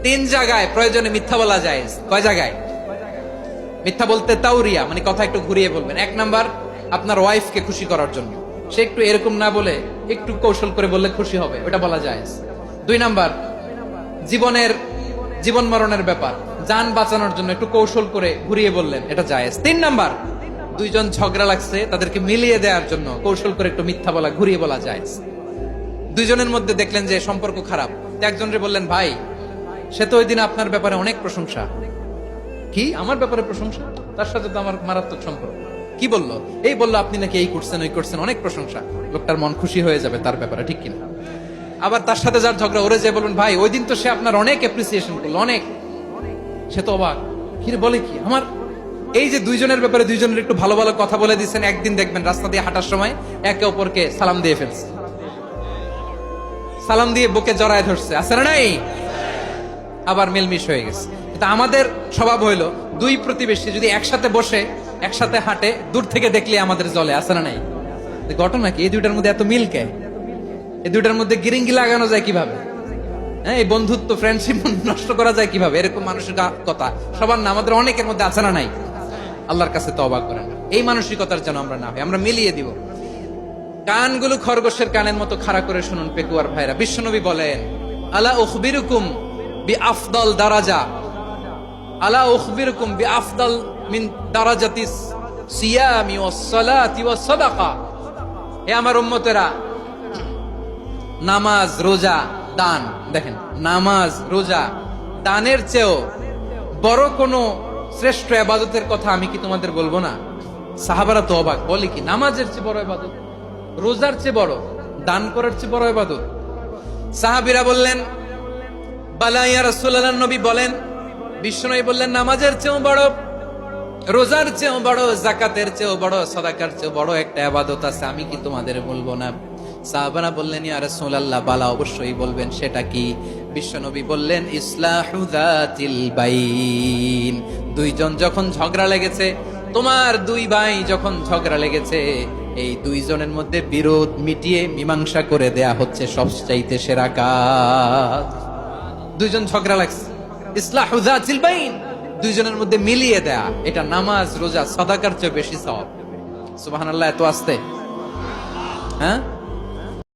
তিন জায়গায় প্রয়োজনে মিথ্যা বলা যায়। কয় জায়গায় মিথ্যা বলতে? তাওরিয়া, মানে কথা একটু ঘুরিয়ে বলবেন। এক নাম্বার, আপনার ওয়াইফকে খুশি করার জন্য, সে একটু এরকম না বলে একটু কৌশল করে বললে খুশি হবে, ওটা বলা যায়। দুই নাম্বার, জীবন মরণের ব্যাপার, জান বাঁচানোর জন্য একটু কৌশল করে ঘুরিয়ে বললেন, এটা জায়েজ। তিন নাম্বার, দুইজন ঝগড়া লাগছে, তাদেরকে মিলিয়ে দেওয়ার জন্য কৌশল করে একটু মিথ্যা বলা, ঘুরিয়ে বলা জায়েজ। দুইজনের মধ্যে দেখলেন যে সম্পর্ক খারাপ, একজনরে বললেন, ভাই সে তো ওই দিন আপনার ব্যাপারে অনেক প্রশংসা। কি আমার ব্যাপারে প্রশংসা? তার সাথে তো আমার মারাত্মক সম্পর্ক। কি বললো? এই বললো আপনি নাকি এই করছেন ওই করছেন, অনেক প্রশংসা। লোকটার মন খুশি হয়ে যাবে তার ব্যাপারে, ঠিক কিনা? আবার তার সাথে যার ঝগড়া, ওরে যে বলবেন, ভাই ওই দিন তো সে আপনার অনেক অ্যাপ্রিসিয়েশন করলো, অনেক। সে তো অবাক, কি রে বলে কি? আমার এই যে দুইজনের ব্যাপারে দুইজনের একটু ভালো ভালো কথা বলে দিচ্ছেন, একদিন দেখবেন রাস্তা দিয়ে হাঁটার সময় একে অপরকে সালাম দিয়ে ফেলছে, সালাম দিয়ে বুকে জড়ায় ধরছে, আছে না নাই? আবার মিলমিশ হয়ে গেছে। কিন্তু আমাদের স্বভাব হইলো, দুই প্রতিবেশী যদি একসাথে বসে একসাথে হাঁটে, দূর থেকে দেখলে আমাদের জলে, আছে না নাই? ঘটনা কি? এই দুইটার মধ্যে এত মিল কে? এই দুইটার মধ্যে গিরিঙ্গি লাগানো যায় কিভাবে? হ্যাঁ, এই বন্ধুত্ব, ফ্রেন্ডশিপ নষ্ট করা যায় কিভাবে? এরকম মানসিকতা সবার না, আমাদের অনেকের মধ্যে আছে না নাই? আল্লাহর কাছে তওবা করেন, এই মানসিকতার যেন আমরা না হই, আমরা মিলিয়ে দিব। কানগুলো খরগোশের কানের মতো খাড়া করে শুনুন পেকুয়ার ভাইরা। বিশ্বনবী বলেন, আলা উখবিরুকুম বিআফদাল দারাজা, আলা উখবিরুকুম বিআফদাল মিন দারাজাতিস সিয়ামি ওয়াস সালাতি ওয়াস সাদাকা। হে আমার উম্মতেরা, নামাজ, রোজা, দান, দেখেন নামাজ, রোজা, দানের চেয়েও বড় কোন শ্রেষ্ঠ ইবাদতের কথা আমি কি তোমাদের বলবো না? সাহাবারা তো অবাক, বলে কি নামাজের চেয়ে বড় ইবাদত, রোজার চেয়ে বড়, দান করার চেয়ে বড় ইবাদত? সাহাবীরা বললেন, বালা ইয়া রাসূলুল্লাহ। নবী বলেন, বিশ্বনবী বললেন, নামাজের চেয়েও বড়, রোজার চেয়েও বড়, যাকাতের চেয়েও বড়, সাদাকার চেয়েও বড় একটা ইবাদত আছে, আমি কি তোমাদের বলবো না? সাহাবারা বললেন, ইয়া রাসূলুল্লাহ, বালা, অবশ্যই বলবেন, সেটা কি? বিশ্বনবী বললেন, ইসলাহু যাতিল বাইন। দুইজন যখন ঝগড়া লেগেছে, তোমার দুই ভাই যখন ঝগড়া লেগেছে, এই দুইজনের মধ্যে বিরোধ মিটিয়ে মীমাংসা করে দেয়া হচ্ছে সবচাইতে সেরা কাজ। দুইজন ঝগড়া লাগছে, ইসলাহু যাতিল বাইন, দুইজনের মধ্যে মিলিয়ে দেয়া, এটা নামাজ, রোজা, সাদাকার চেয়ে বেশি সওয়াব। সুবহানাল্লাহ, এত আস্তে, হ্যাঁ?